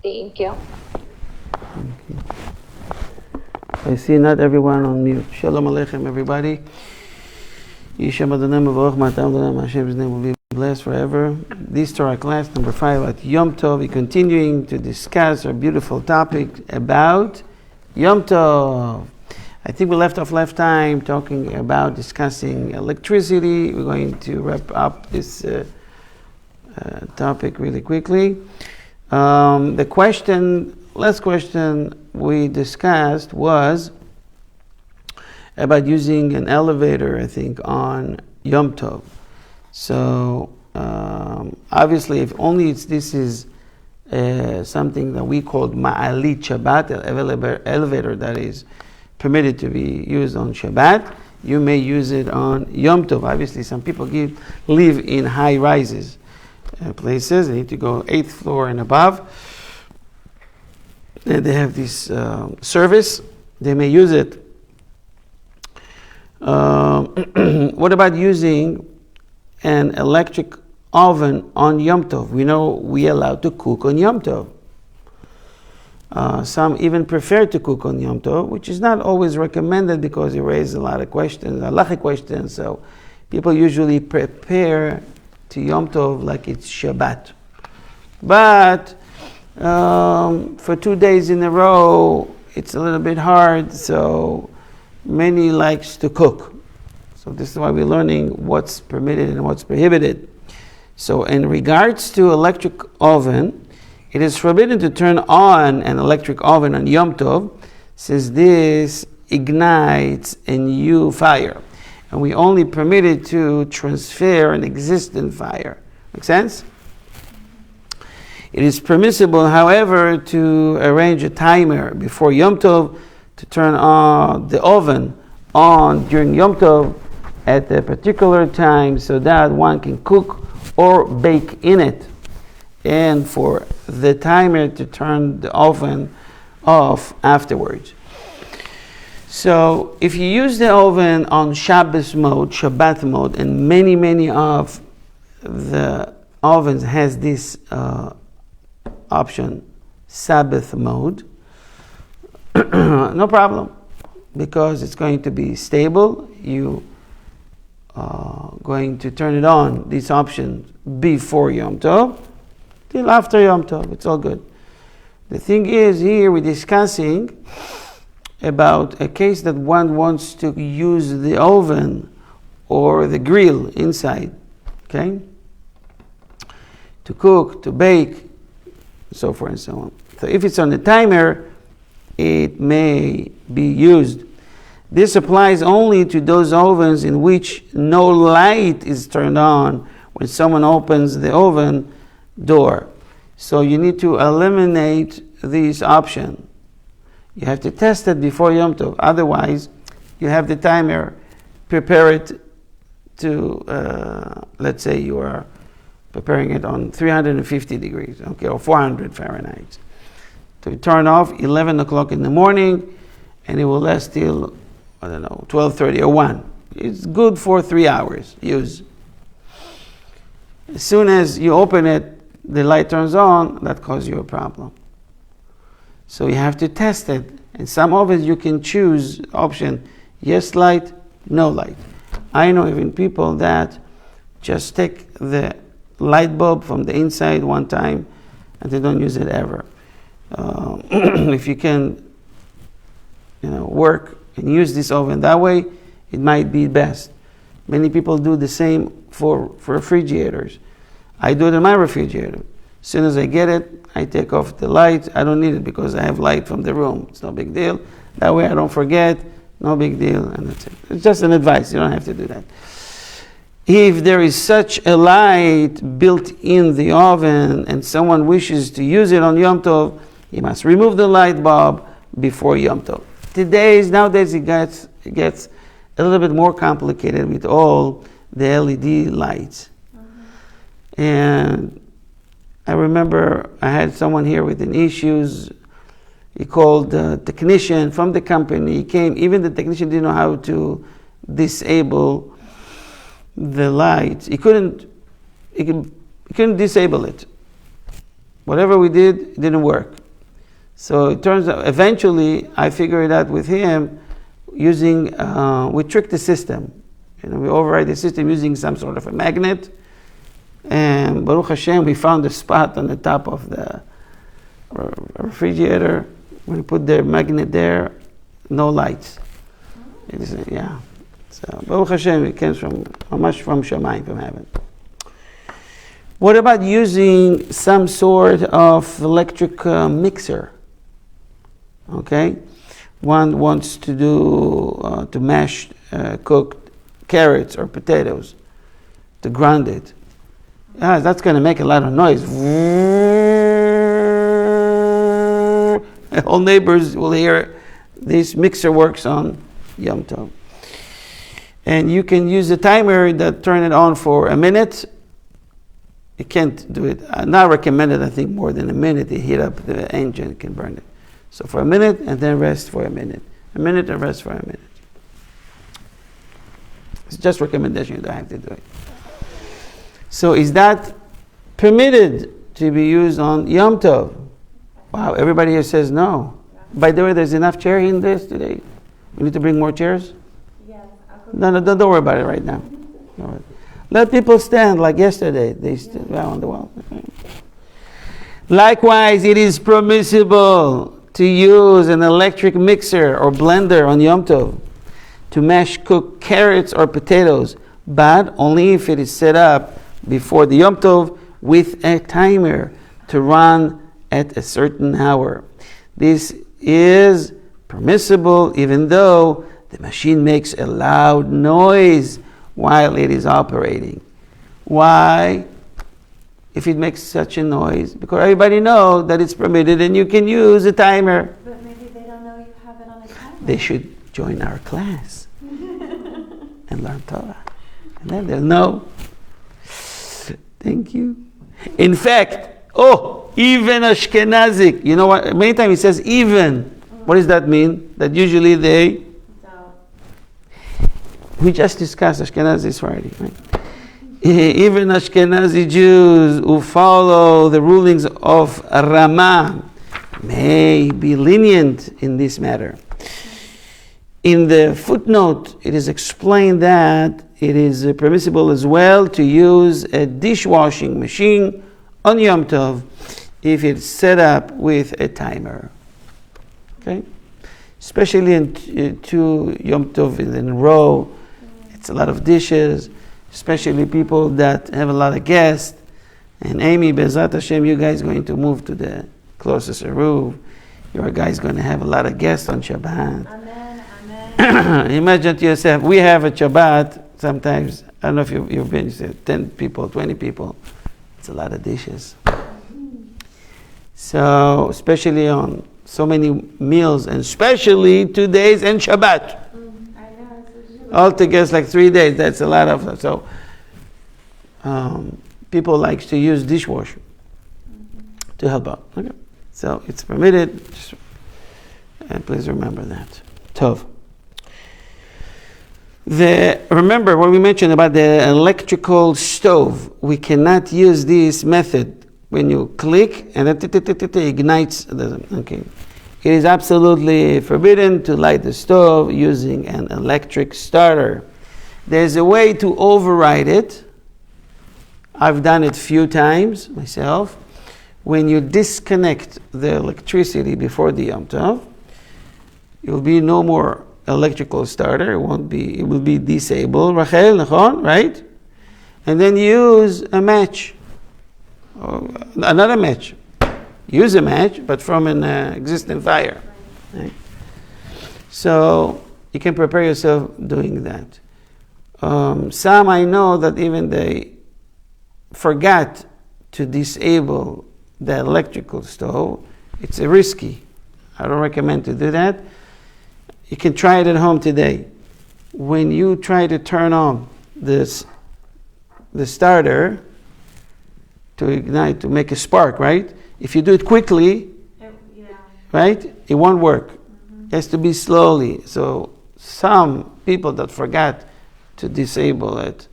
Thank you. I see not everyone on mute. Shalom Aleichem, everybody. Yishem Adonai Mevorach Matam Adonai, Hashem's name will be blessed forever. This Torah class number 5 at Yom Tov. We're continuing to discuss our beautiful topic about Yom Tov. I think we left off last time talking about discussing electricity. We're going to wrap up this topic really quickly. The last question we discussed was about using an elevator, I think, on Yom Tov. So obviously, if only this is something that we called Ma'alit Shabbat, elevator that is permitted to be used on Shabbat, you may use it on Yom Tov. Obviously, some people live in high rises places. They need to go 8th floor and above. And they have this service. They may use it. What about using an electric oven on Yom Tov? We know we are allowed to cook on Yom Tov. Some even prefer to cook on Yom Tov, which is not always recommended because it raises a lot of questions, halachic questions. So people usually prepare to Yom Tov like it's Shabbat. But for 2 days in a row, it's a little bit hard, so many likes to cook. So this is why we're learning what's permitted and what's prohibited. So in regards to electric oven, it is forbidden to turn on an electric oven on Yom Tov, since this ignites a new fire. And we only permitted to transfer an existing fire. Make sense? It is permissible, however, to arrange a timer before Yom Tov to turn on the oven on during Yom Tov at a particular time so that one can cook or bake in it, and for the timer to turn the oven off afterwards. So if you use the oven on Shabbat mode, and many of the ovens has this option, Sabbath mode, no problem, because it's going to be stable. You going to turn it on, this option, before Yom Tov, till after Yom Tov. It's all good. The thing is, here we're discussing about a case that one wants to use the oven or the grill inside, okay, to cook, to bake, so forth and so on. So if it's on the timer, it may be used. This applies only to those ovens in which no light is turned on when someone opens the oven door. So you need to eliminate this option. You have to test it before Yom Tov. Otherwise, you have the timer, prepare it to, let's say you are preparing it on 350 degrees, okay, or 400 Fahrenheit. To turn off 11 o'clock in the morning, and it will last till, 12:30 or 1. It's good for 3 hours, use. As soon as you open it, the light turns on, that causes you a problem. So you have to test it. And some ovens you can choose option, yes light, no light. I know even people that just take the light bulb from the inside one time and they don't use it ever. If you can work and use this oven that way, it might be best. Many people do the same for refrigerators. I do it in my refrigerator. As soon as I get it, I take off the light. I don't need it because I have light from the room. It's no big deal. That way I don't forget. No big deal, and that's it. It's just an advice. You don't have to do that. If there is such a light built in the oven and someone wishes to use it on Yom Tov, he must remove the light bulb before Yom Tov. Nowadays it gets a little bit more complicated with all the LED lights. Mm-hmm. And I remember I had someone here with an issues. He called the technician from the company. He came, even the technician didn't know how to disable the light. He couldn't disable it. Whatever we did, it didn't work. So it turns out, eventually, I figured it out with him using, we tricked the system. We override the system using some sort of a magnet. And Baruch Hashem, we found a spot on the top of the refrigerator. When we put the magnet there, no lights. Yeah. So Baruch Hashem, it came from Shamayim, from heaven. What about using some sort of electric mixer? Okay, one wants to do to mash cooked carrots or potatoes, to grind it. That's going to make a lot of noise. All neighbors will hear. This mixer works on Yom Tov. And you can use a timer that turn it on for a minute. You can't do it. Not recommended, I think, more than a minute. You heat up the engine, it can burn it. So for a minute, and then rest for a minute. A minute and rest for a minute. It's just recommendation, you don't have to do it. So is that permitted to be used on Yom Tov? Wow, everybody here says no. By the way, there's enough chair in this today. We need to bring more chairs? Yes. No, don't worry about it right now. No. Let people stand like yesterday. They stood on the wall. Likewise, it is permissible to use an electric mixer or blender on Yom Tov to mash cooked carrots or potatoes, but only if it is set up before the Yom Tov with a timer to run at a certain hour. This is permissible even though the machine makes a loud noise while it is operating. Why? If it makes such a noise, because everybody knows that it's permitted and you can use a timer. But maybe they don't know you have it on a timer. They should join our class and learn Torah. And then they'll know. Thank you. In fact, even Ashkenazic. You know what? Many times it says even. What does that mean? That usually they... We just discussed Ashkenazi Friday, right? Even Ashkenazi Jews who follow the rulings of Ramah may be lenient in this matter. In the footnote, it is explained that it is permissible as well to use a dishwashing machine on Yom Tov if it's set up with a timer. Okay? Especially in two Yom Tov in a row, it's a lot of dishes, especially people that have a lot of guests. And Amy, Bezat Hashem, you guys going to move to the closest Eruv. Your guys going to have a lot of guests on Shabbat. Amen, amen. Imagine to yourself, we have a Shabbat sometimes, I don't know if you've been, you said 10 people, 20 people. It's a lot of dishes. So, especially on so many meals, and especially 2 days and Shabbat. Altogether, it's like 3 days. That's a lot of. So, people like to use dishwasher to help out. Okay, so it's permitted, and please remember that. Tov. Remember what we mentioned about the electrical stove. We cannot use this method when you click and it ignites. Okay. It is absolutely forbidden to light the stove using an electric starter. There's a way to override it. I've done it a few times myself. When you disconnect the electricity before the Yom Tov, you'll be no more electrical starter. It will be disabled. Rachel, nachon, right? And then use a match. Another match. Use a match, but from an existing fire. Right? So you can prepare yourself doing that. Some I know that even they forgot to disable the electrical stove. It's risky. I don't recommend to do that. You can try it at home today. When you try to turn on the starter to ignite, to make a spark, right? If you do it quickly, right, it won't work. It has to be slowly. So some people that forgot to disable it,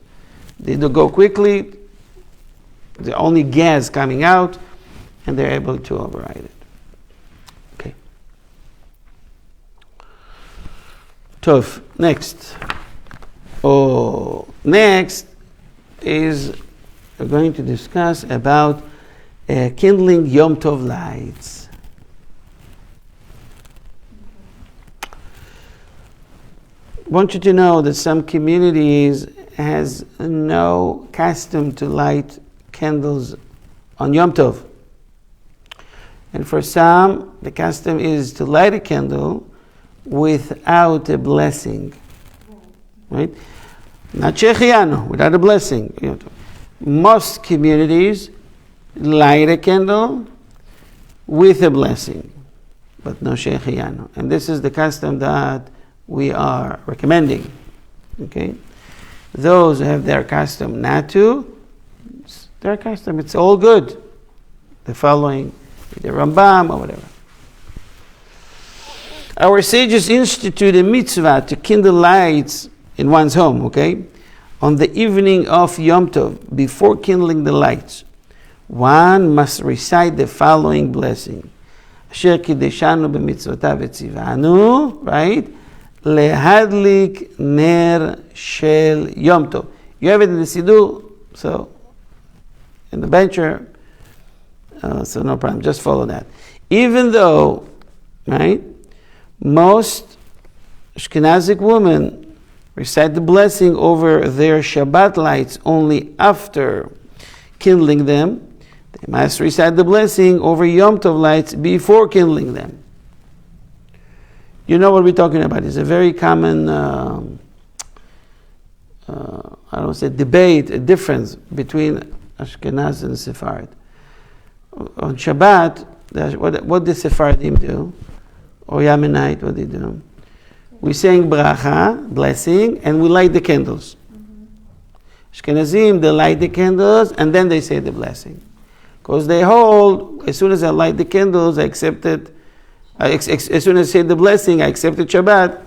they do go quickly, the only gas coming out, and they're able to override it. Okay. Tov. Next. Next is we're going to discuss about kindling Yom Tov lights. I want you to know that some communities has no custom to light candles on Yom Tov. And for some, the custom is to light a candle without a blessing. Right? Not Shechianu, without a blessing. Most communities light a candle with a blessing, but no Shechianu. And this is the custom that we are recommending. Okay? Those who have their custom not to, it's their custom, it's all good. They're following the Rambam or whatever. Our sages institute a mitzvah to kindle lights in one's home, okay? On the evening of Yom Tov, before kindling the lights, one must recite the following blessing. Asher kideshanu b'mitzvotav etzivanu, right? Lehadlik ner shel Yom Tov. You have it in the Siddur, so in the bencher, so no problem, just follow that. Even though, right, most Ashkenazic women recite the blessing over their Shabbat lights only after kindling them, they must recite the blessing over Yom Tov lights before kindling them. You know what we're talking about. It's a very common, I don't say debate, a difference between Ashkenaz and Sephardi. On Shabbat, what did Sephardim do? Or Yemenite, what they do? We sing bracha, blessing, and we light the candles. Ashkenazim, they light the candles, and then they say the blessing. Because they hold, as soon as I light the candles, I accept it. As soon as I say the blessing, I accepted Shabbat.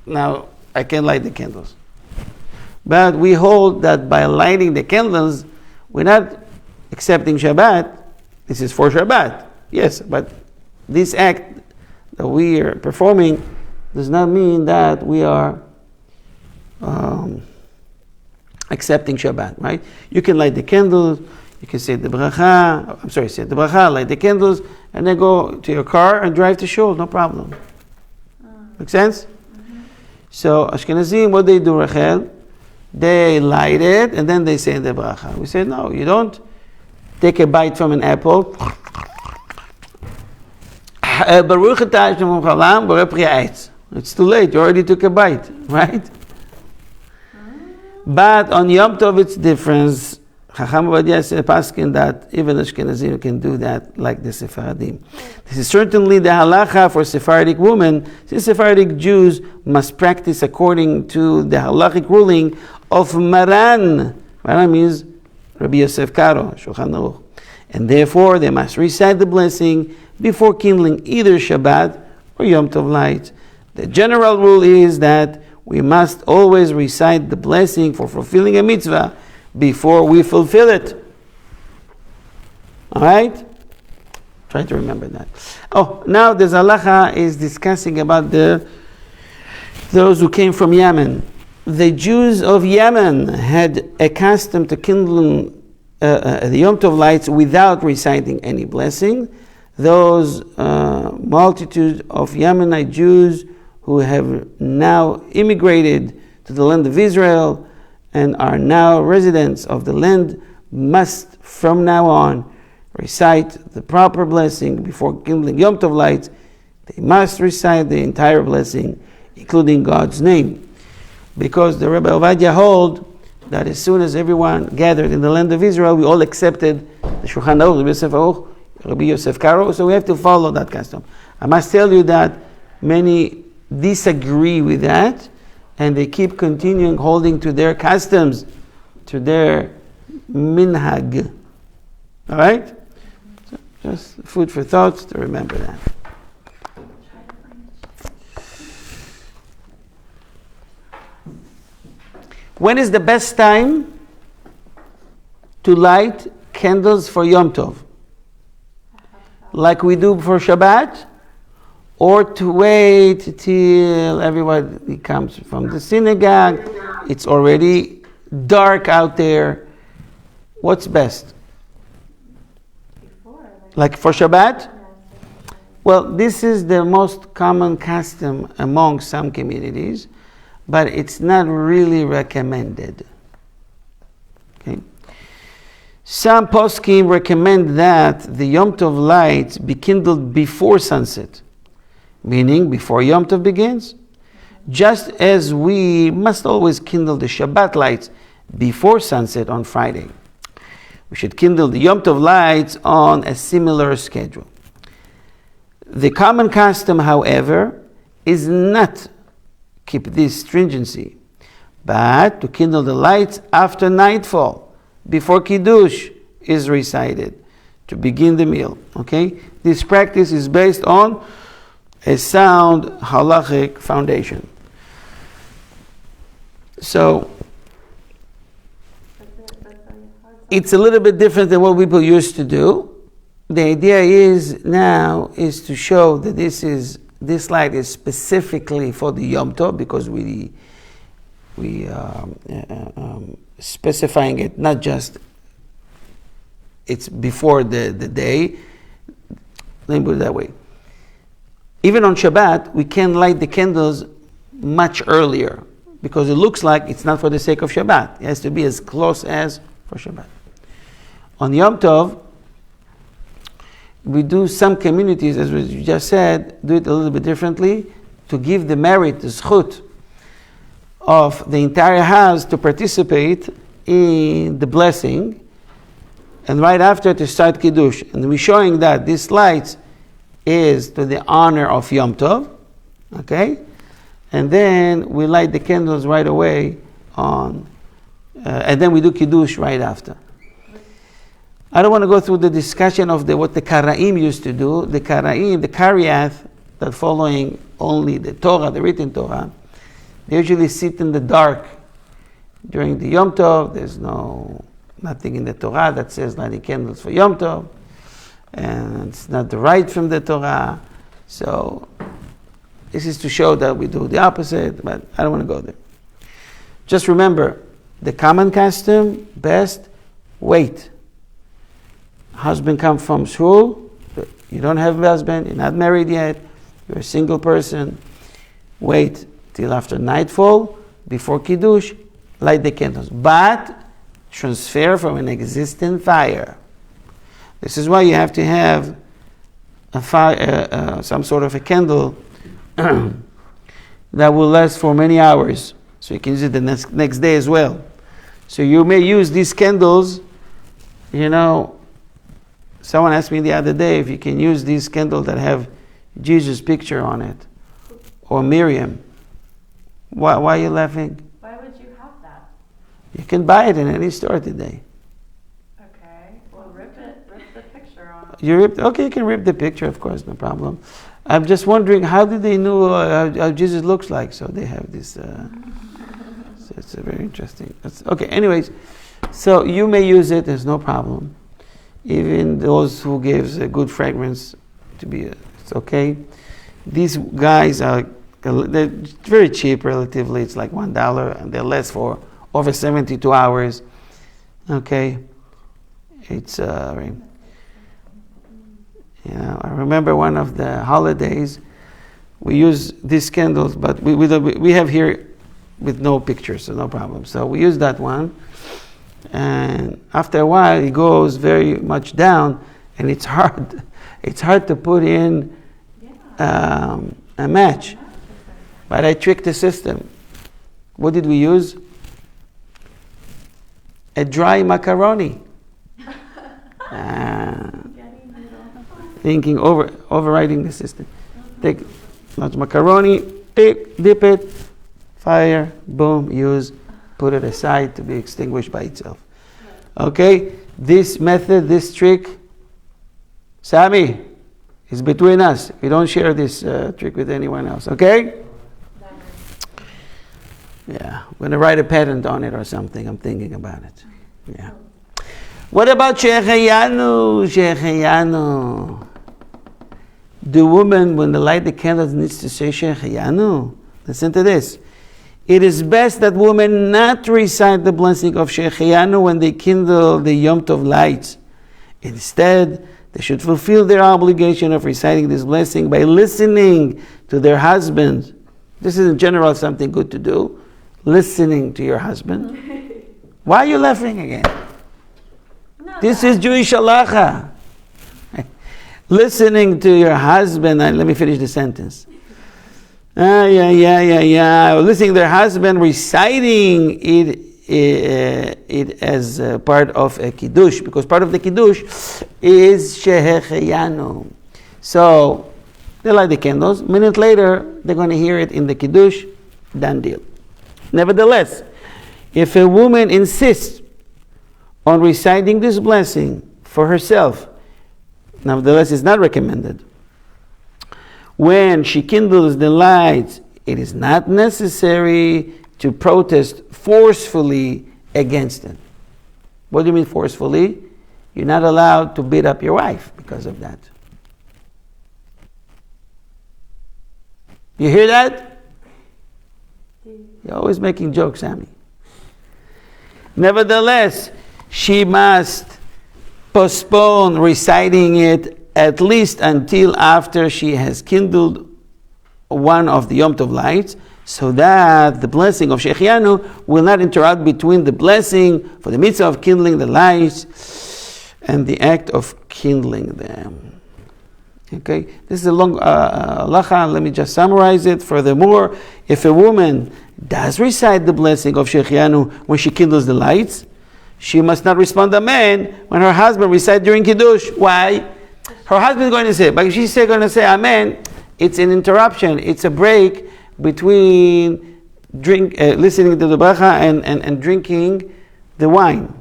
Now I can light the candles. But we hold that by lighting the candles, we're not accepting Shabbat. This is for Shabbat. Yes, but this act that we are performing does not mean that we are accepting Shabbat, right? You can light the candles, you can say the bracha, say the bracha, light the candles, and then go to your car and drive to shul, no problem. Make sense? Mm-hmm. So Ashkenazim, what they do, Rachel, they light it and then they say the bracha. We say, no, you don't take a bite from an apple. It's too late, you already took a bite, right? But on Yom Tov it's different. Chacham Ovadia said paskin that even Ashkenazim can do that like the Sephardim. This is certainly the halacha for Sephardic women, since Sephardic Jews must practice according to the halachic ruling of Maran. Maran means Rabbi Yosef Karo, Shulchan Aruch. And therefore they must recite the blessing before kindling either Shabbat or Yom Tov lights. The general rule is that we must always recite the blessing for fulfilling a mitzvah before we fulfill it. Alright? Try to remember that. Now the halacha is discussing about those who came from Yemen. The Jews of Yemen had a custom to kindle the Yom Tov lights without reciting any blessing. Those multitude of Yemenite Jews who have now immigrated to the land of Israel and are now residents of the land must from now on recite the proper blessing before kindling Yom Tov lights. They must recite the entire blessing, including God's name. Because the Rabbi Ovadia hold that as soon as everyone gathered in the land of Israel, we all accepted the Shulchan Aruch, Rabbi Yosef Karo, so we have to follow that custom. I must tell you that many disagree with that, and they keep continuing holding to their customs, to their minhag. All right? So just food for thoughts to remember that. When is the best time to light candles for Yom Tov? like we do for Shabbat, or to wait till everybody comes from the synagogue, it's already dark out there. What's best? Before, Like for Shabbat? Well, this is the most common custom among some communities, but it's not really recommended. Okay. Some poskim recommend that the Yom Tov lights be kindled before sunset, meaning before Yom Tov begins, just as we must always kindle the Shabbat lights before sunset on Friday. We should kindle the Yom Tov lights on a similar schedule. The common custom, however, is not keep this stringency, but to kindle the lights after nightfall, before Kiddush is recited, to begin the meal. Okay? This practice is based on a sound halachic foundation. So, it's a little bit different than what people used to do. The idea is now is to show that this light is specifically for the Yom Tov, because we specifying it not just it's before the day. Let me put it that way. Even on Shabbat, we can light the candles much earlier, because it looks like it's not for the sake of Shabbat. It has to be as close as for Shabbat. On Yom Tov, we do some communities, as you just said, do it a little bit differently, to give the merit, the zchut of the entire house to participate in the blessing, and right after to start Kiddush. And we're showing that this light is to the honor of Yom Tov, okay? And then we light the candles right away and then we do Kiddush right after. I don't want to go through the discussion of what the Karaim used to do. The Karaim, the Kariath, that following only the Torah, the written Torah, they usually sit in the dark during the Yom Tov. There's nothing in the Torah that says lighting candles for Yom Tov, and it's not the right from the Torah. So this is to show that we do the opposite, but I don't want to go there. Just remember, the common custom, best, wait. Husband come from shul, you don't have a husband, you're not married yet, you're a single person, wait till after nightfall, before Kiddush, light the candles. But transfer from an existing fire. This is why you have to have a fire, some sort of a candle that will last for many hours, so you can use it the next day as well. So you may use these candles, someone asked me the other day if you can use these candles that have Jesus' picture on it, or Miriam. Why are you laughing? Why would you have that? You can buy it in any store today. Okay, well rip the picture off. Okay, you can rip the picture, of course, no problem. I'm just wondering, how did they know how Jesus looks like? So they have this. So it's a very interesting. Okay, anyways, so you may use it. There's no problem. Even those who gives a good fragrance it's okay. These guys they're very cheap relatively. It's like $1, and they last for over 72 hours. Okay, it's I remember one of the holidays we use these candles, but we have here with no pictures, so no problem. So we use that one. And after a while, it goes very much down, and it's hard. It's hard to put in a match. But I tricked the system. What did we use? A dry macaroni. Thinking overriding the system. Take large macaroni, dip it, fire, boom, use. Put it aside to be extinguished by itself. Okay? This method, this trick, Sami, is between us. We don't share this trick with anyone else. Okay? Yeah. I'm going to write a patent on it or something. I'm thinking about it. Yeah. What about Shehecheyanu? the woman, when they light the candles, needs to say Shehecheyanu. Listen to this. It is best that women not recite the blessing of Shehecheyanu when they kindle the Yom Tov lights. Instead, they should fulfill their obligation of reciting this blessing by listening to their husband. This is in general something good to do. Listening to your husband. Why are you laughing again? This is Jewish halacha. Listening to your husband, and let me finish the sentence. Listening to their husband reciting it as part of a kiddush, because part of the kiddush is Shehecheyanu. So they light the candles. A minute later, they're going to hear it in the kiddush. Done deal. Nevertheless, if a woman insists on reciting this blessing for herself, nevertheless, it's not recommended. When she kindles the lights, it is not necessary to protest forcefully against it. What do you mean forcefully? You're not allowed to beat up your wife because of that. You hear that? You're always making jokes, Sammy. Nevertheless, she must postpone reciting it at least until after she has kindled one of the Yom Tov lights, so that the blessing of Shehecheyanu will not interrupt between the blessing for the mitzvah of kindling the lights and the act of kindling them. Okay, this is a long halacha. Let me just summarize it. Furthermore, if a woman does recite the blessing of Shehecheyanu when she kindles the lights, she must not respond amen when her husband recites during kiddush. Why? Her husband is going to say, but if she's going to say amen, it's an interruption. It's a break between listening to the bracha and drinking the wine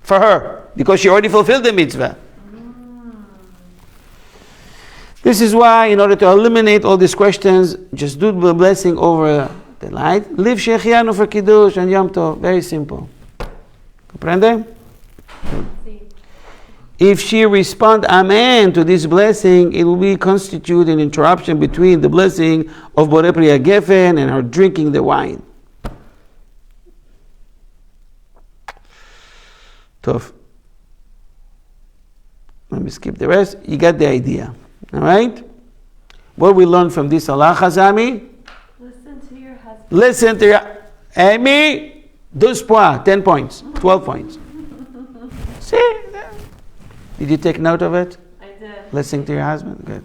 for her, because she already fulfilled the mitzvah. This is why, in order to eliminate all these questions, just do the blessing over the light. Leave Shehecheyanu for kiddush and Yom Tov. Very simple. Comprende? If she responds amen to this blessing, it will constitute an interruption between the blessing of Borei Pri HaGefen and her drinking the wine. Tov. Let me skip the rest. You got the idea. All right? What we learn from this halacha, Zami? Listen to your husband. Listen to your... Amy, 12 points, 10 points, 12 points. See? Did you take note of it? I did. Listening to your husband? Good.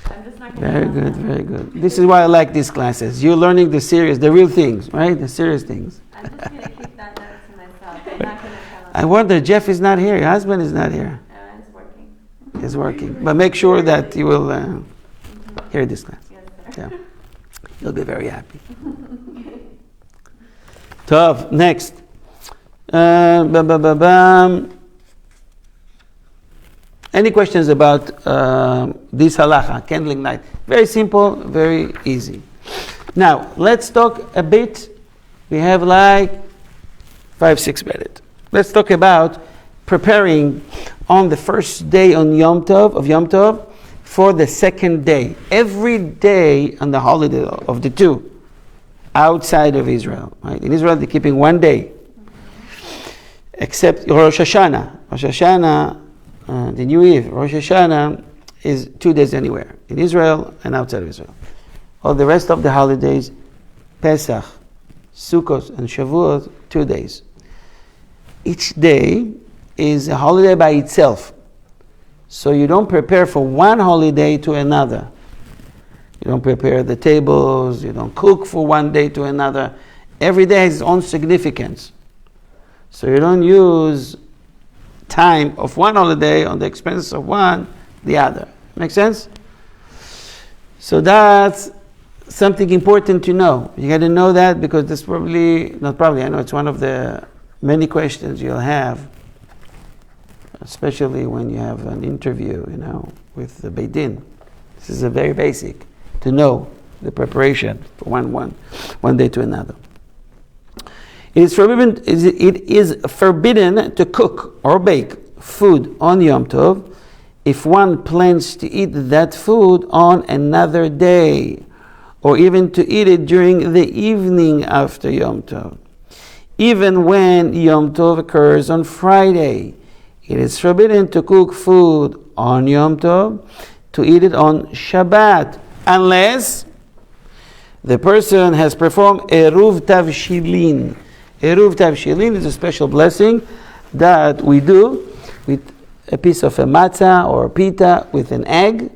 I'm just not going to Very good, very good. This is why I like these classes. You're learning the real things, right? The serious things. I'm just going to keep that note to myself. I'm not going to tell him. I wonder, Jeff is not here. Your husband is not here. It's working. He's working. But make sure that you will hear this class. Yes, sir. Yeah. You'll be very happy. Tov, next. Any questions about this halacha, candling night? Very simple, very easy. Now, let's talk a bit. We have like 5-6 minutes. Let's talk about preparing on the first day on Yom Tov for the second day. Every day on the holiday of the two outside of Israel. Right? In Israel, they're keeping one day, except Rosh Hashanah. Rosh Hashanah, the New Year, Rosh Hashanah is 2 days anywhere, in Israel and outside of Israel. All the rest of the holidays, Pesach, Sukkot, and Shavuot, 2 days. Each day is a holiday by itself. So you don't prepare for one holiday to another. You don't prepare the tables, you don't cook for one day to another. Every day has its own significance. So you don't use time of one holiday on the expense of the other. Make sense? So that's something important to know. You got to know that because that's I know it's one of the many questions you'll have, especially when you have an interview, with the Beit Din. This is a very basic to know the preparation for one day to another. It is forbidden to cook or bake food on Yom Tov if one plans to eat that food on another day, or even to eat it during the evening after Yom Tov. Even when Yom Tov occurs on Friday, it is forbidden to cook food on Yom Tov, to eat it on Shabbat, unless the person has performed Eruv Tavshilin. Eruv Tavshilin is a special blessing that we do with a piece of a matzah or a pita with an egg.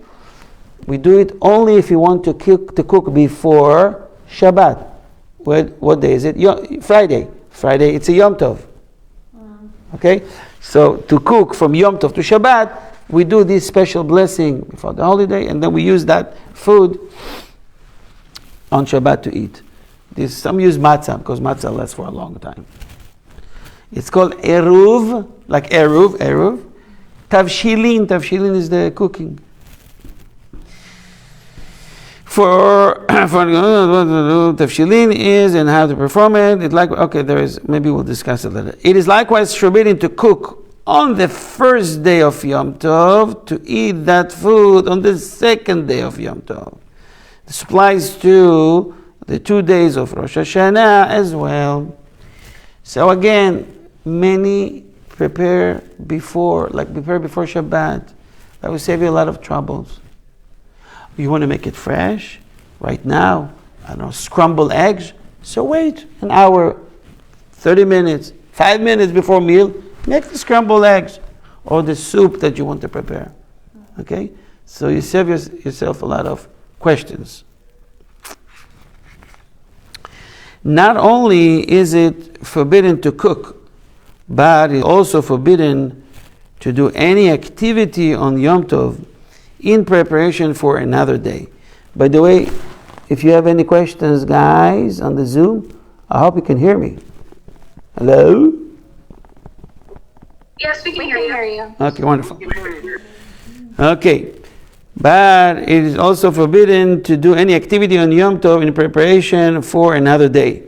We do it only if you want to cook before Shabbat. What day is it? Friday. Friday, it's a Yom Tov. Okay? So to cook from Yom Tov to Shabbat, we do this special blessing before the holiday, and then we use that food on Shabbat to eat. Some use matzah, because matzah lasts for a long time. It's called Eruv, like Eruv. Tavshilin is the cooking. For tavshilin is and how to perform it. Maybe we'll discuss it later. It is likewise forbidden to cook on the first day of Yom Tov, to eat that food on the second day of Yom Tov. This applies to the 2 days of Rosh Hashanah as well. So again, many prepare before Shabbat. That will save you a lot of troubles. You want to make it fresh right now, scramble eggs, so wait an hour, 30 minutes, 5 minutes before meal, make the scrambled eggs or the soup that you want to prepare. Okay? So you save yourself a lot of questions. Not only is it forbidden to cook, but it's also forbidden to do any activity on Yom Tov in preparation for another day. By the way, if you have any questions, guys, on the Zoom, I hope you can hear me. Hello? Yes, we can hear you. Okay, wonderful. Okay, but it is also forbidden to do any activity on Yom Tov in preparation for another day.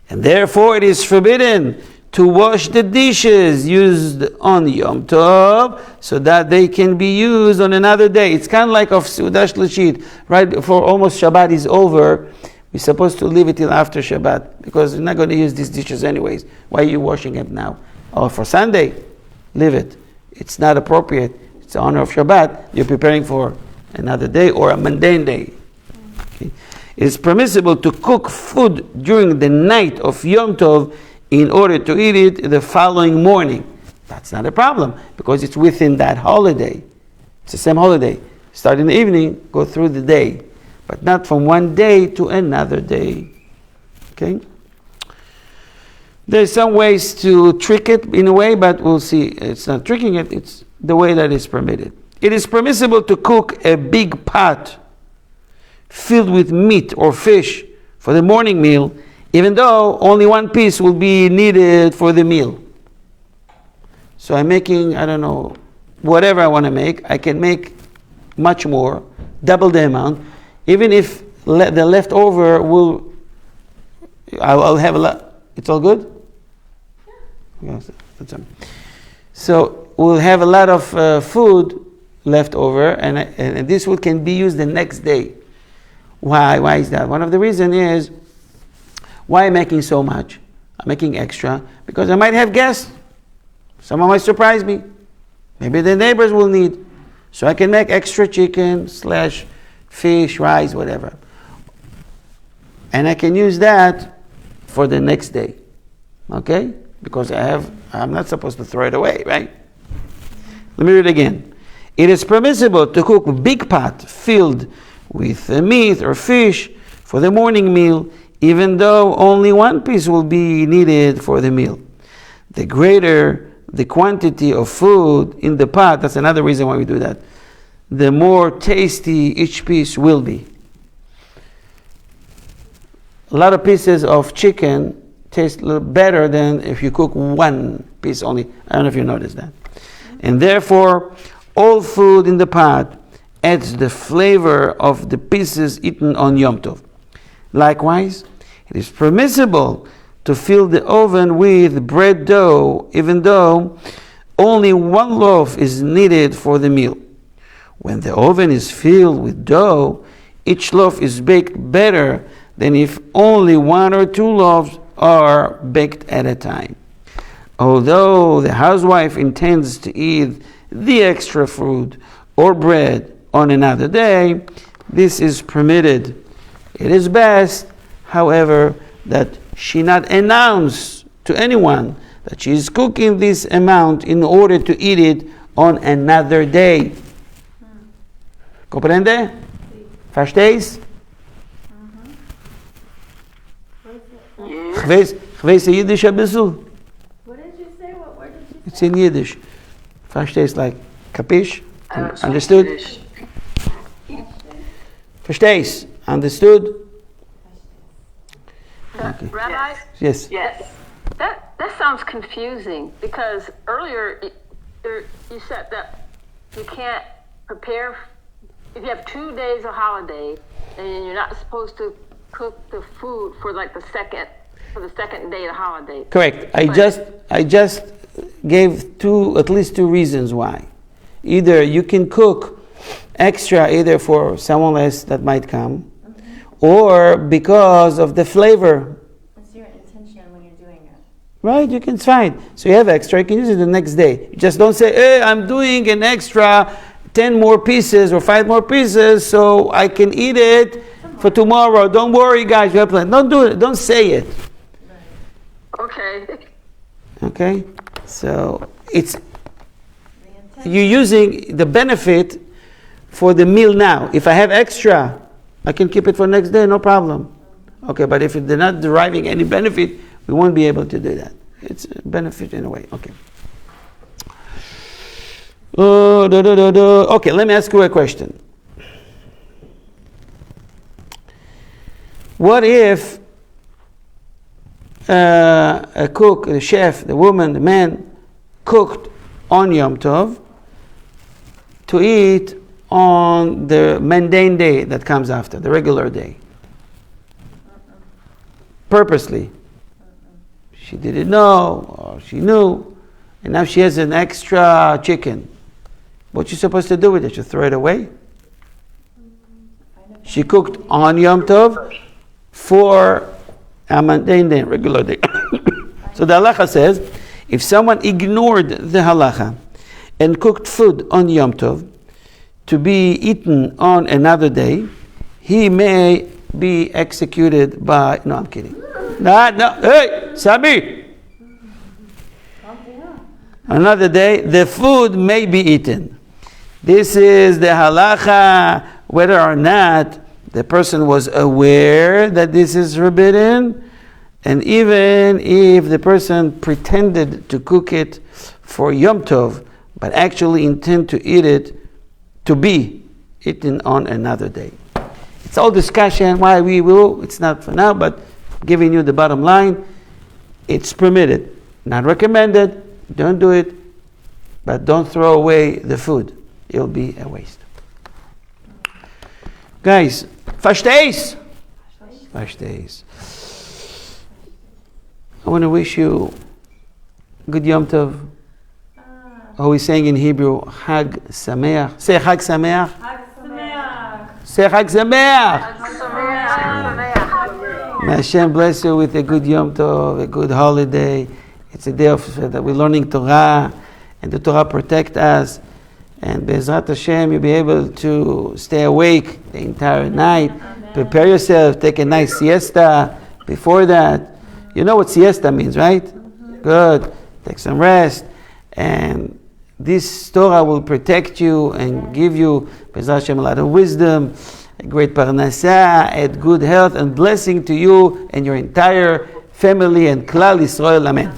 And therefore it is forbidden to wash the dishes used on Yom Tov so that they can be used on another day. It's kind of like of Seudah Shlishit, right before almost Shabbat is over. We're supposed to leave it till after Shabbat because we're not going to use these dishes anyways. Why are you washing it now? Oh, for Sunday, leave it. It's not appropriate. It's the honor of Shabbat. You're preparing for another day or a mundane day. Okay. It is permissible to cook food during the night of Yom Tov in order to eat it the following morning. That's not a problem because it's within that holiday. It's the same holiday. Start in the evening, go through the day, but not from one day to another day. Okay? There's some ways to trick it in a way, but we'll see. It's not tricking it, it's the way that is permitted. It is permissible to cook a big pot filled with meat or fish for the morning meal, even though only one piece will be needed for the meal. So I'm making, whatever I want to make. I can make much more, double the amount. Even if the leftover I'll have a lot. It's all good? Yes. So we'll have a lot of food left over, and this food can be used the next day. Why is that? One of the reasons is, why am I making so much? I'm making extra because I might have guests. Someone might surprise me. Maybe the neighbors will need. So I can make extra chicken / fish, rice, whatever. And I can use that for the next day. Okay? Because I'm not supposed to throw it away, right? Let me read it again. It is permissible to cook a big pot filled with meat or fish for the morning meal, even though only one piece will be needed for the meal. The greater the quantity of food in the pot, that's another reason why we do that, the more tasty each piece will be. A lot of pieces of chicken taste a little better than if you cook one piece only. I don't know if you noticed that. And therefore, all food in the pot adds the flavor of the pieces eaten on Yom Tov. Likewise, it is permissible to fill the oven with bread dough, even though only one loaf is needed for the meal. When the oven is filled with dough, each loaf is baked better than if only 1 or 2 loaves are baked at a time. Although the housewife intends to eat the extra food or bread on another day, this is permitted. It is best, however, that she not announce to anyone that she is cooking this amount in order to eat it on another day. Comprende? Versteis? Weiß Yiddish ein bisschen? What did you say? What word did you say? It's in Yiddish. Verstehst like capish? Understood? Verstehst? Understood? Okay. Rabbi? Yes. Yes. That sounds confusing because earlier you said that you can't prepare if you have 2 days of holiday and you're not supposed to cook the food for like the second day of the holiday. Correct. I just gave at least two reasons why. Either you can cook extra either for someone else that might come, or because of the flavor. What's your intention when you're doing it? Right, it's fine. So you have extra, you can use it the next day. You just don't say, hey, I'm doing an extra 10 more pieces or 5 more pieces so I can eat it for tomorrow. Don't worry, guys, you have plan. Don't do it. Don't say it. Okay. Okay? So you're using the benefit for the meal now. If I have extra, I can keep it for next day, no problem. Okay, but if they're not deriving any benefit, we won't be able to do that. It's a benefit in a way. Okay. Okay, let me ask you a question. What if a cook, the chef, the woman, the man cooked on Yom Tov to eat on the mundane day that comes after, the regular day? Purposely. She didn't know, or she knew, and now she has an extra chicken. What you supposed to do with it? You throw it away? She cooked on Yom Tov for a mundane day, regular day. So the halacha says, if someone ignored the halacha and cooked food on Yom Tov to be eaten on another day, he may be executed by... No, I'm kidding. No, hey, Sabi! Another day, the food may be eaten. This is the halacha, whether or not the person was aware that this is forbidden, and even if the person pretended to cook it for Yom Tov, but actually intend to eat it to be eaten on another day. It's all discussion why we will, it's not for now, but giving you the bottom line, it's permitted, not recommended, don't do it, but don't throw away the food. It'll be a waste. Guys, verstehst? Verstehst. I want to wish you good Yom Tov. How we saying in Hebrew, Chag Sameach. Say Chag Sameach. Chag Sameach. Say Chag Sameach. Sameach. May Hashem bless you with a good Yom Tov, a good holiday. It's a day that we're learning Torah, and the Torah protect us. And Be'ezrat Hashem, you'll be able to stay awake the entire night. Amen. Prepare yourself, take a nice siesta before that. You know what siesta means, right? Mm-hmm. Good. Take some rest. And this Torah will protect you and give you, Be'ezrat Hashem, a lot of wisdom, a great parnasah, and good health and blessing to you and your entire family and Klal Yisrael. Amen.